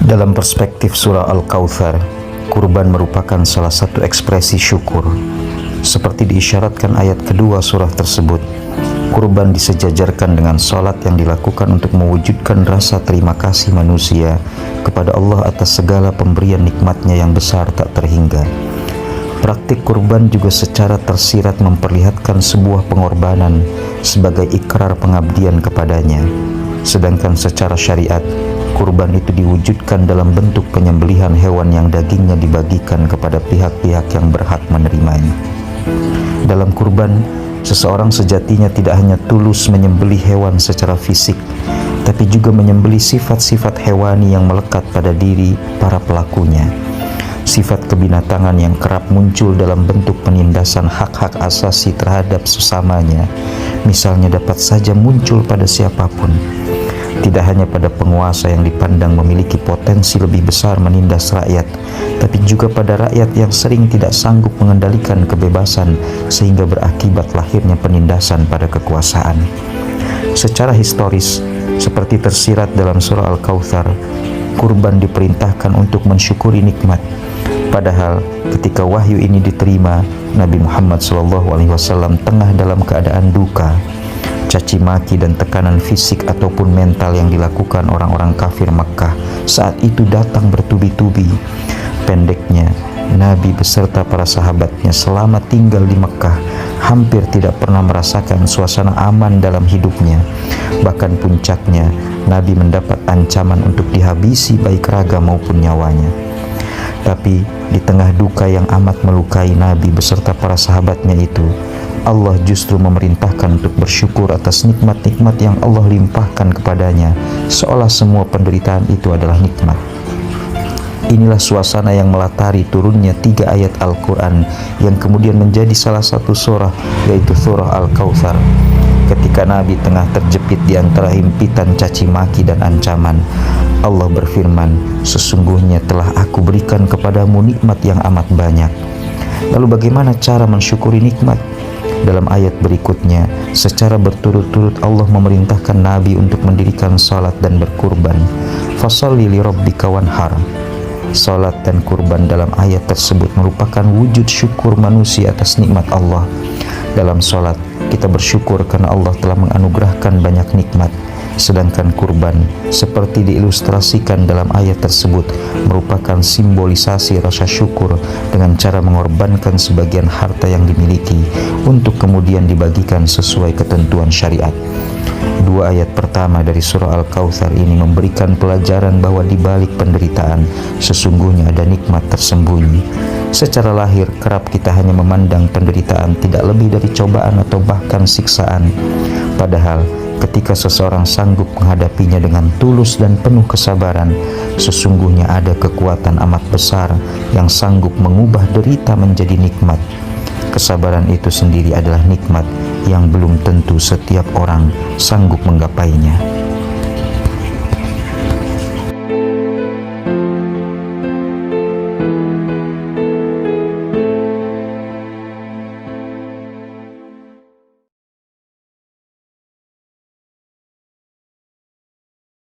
Dalam perspektif surah Al-Kautsar, kurban merupakan salah satu ekspresi syukur. Seperti diisyaratkan ayat kedua surah tersebut, kurban disejajarkan dengan salat yang dilakukan untuk mewujudkan rasa terima kasih manusia kepada Allah atas segala pemberian nikmatnya yang besar tak terhingga. Praktik kurban juga secara tersirat memperlihatkan sebuah pengorbanan sebagai ikrar pengabdian kepadanya. Sedangkan secara syariat, kurban itu diwujudkan dalam bentuk penyembelihan hewan yang dagingnya dibagikan kepada pihak-pihak yang berhak menerimanya. Dalam kurban, seseorang sejatinya tidak hanya tulus menyembelih hewan secara fisik, tapi juga menyembelih sifat-sifat hewani yang melekat pada diri para pelakunya. Sifat kebinatangan yang kerap muncul dalam bentuk penindasan hak-hak asasi terhadap sesamanya, misalnya dapat saja muncul pada siapapun. Tidak hanya pada penguasa yang dipandang memiliki potensi lebih besar menindas rakyat, tapi juga pada rakyat yang sering tidak sanggup mengendalikan kebebasan sehingga berakibat lahirnya penindasan pada kekuasaan. Secara historis, seperti tersirat dalam surah Al-Kautsar, kurban diperintahkan untuk mensyukuri nikmat. Padahal ketika wahyu ini diterima, Nabi Muhammad SAW tengah dalam keadaan duka. Caci maki dan tekanan fisik ataupun mental yang dilakukan orang-orang kafir Makkah saat itu datang bertubi-tubi. Pendeknya, Nabi beserta para sahabatnya selama tinggal di Makkah hampir tidak pernah merasakan suasana aman dalam hidupnya. Bahkan puncaknya, Nabi mendapat ancaman untuk dihabisi baik raga maupun nyawanya. Tapi di tengah duka yang amat melukai Nabi beserta para sahabatnya itu, Allah justru memerintahkan untuk bersyukur atas nikmat-nikmat yang Allah limpahkan kepadanya, seolah semua penderitaan itu adalah nikmat. Inilah suasana yang melatari turunnya 3 ayat Al-Quran yang kemudian menjadi salah satu surah, yaitu surah Al-Kautsar. Ketika Nabi tengah terjepit di antara himpitan caci maki dan ancaman, Allah berfirman, "Sesungguhnya telah aku berikan kepadamu nikmat yang amat banyak." Lalu bagaimana cara mensyukuri nikmat? Dalam ayat berikutnya, secara berturut-turut Allah memerintahkan Nabi untuk mendirikan salat dan berkurban. Fasholli li rabbika wanhar. Salat dan kurban dalam ayat tersebut merupakan wujud syukur manusia atas nikmat Allah. Dalam salat, kita bersyukur karena Allah telah menganugerahkan banyak nikmat. Sedangkan kurban, seperti diilustrasikan dalam ayat tersebut, merupakan simbolisasi rasa syukur dengan cara mengorbankan sebagian harta yang dimiliki untuk kemudian dibagikan sesuai ketentuan syariat. 2 ayat pertama dari surah Al-Kautsar ini memberikan pelajaran bahwa di balik penderitaan sesungguhnya ada nikmat tersembunyi. Secara lahir, kerap kita hanya memandang penderitaan tidak lebih dari cobaan atau bahkan siksaan. Padahal ketika seseorang sanggup menghadapinya dengan tulus dan penuh kesabaran, sesungguhnya ada kekuatan amat besar yang sanggup mengubah derita menjadi nikmat. Kesabaran itu sendiri adalah nikmat yang belum tentu setiap orang sanggup menggapainya.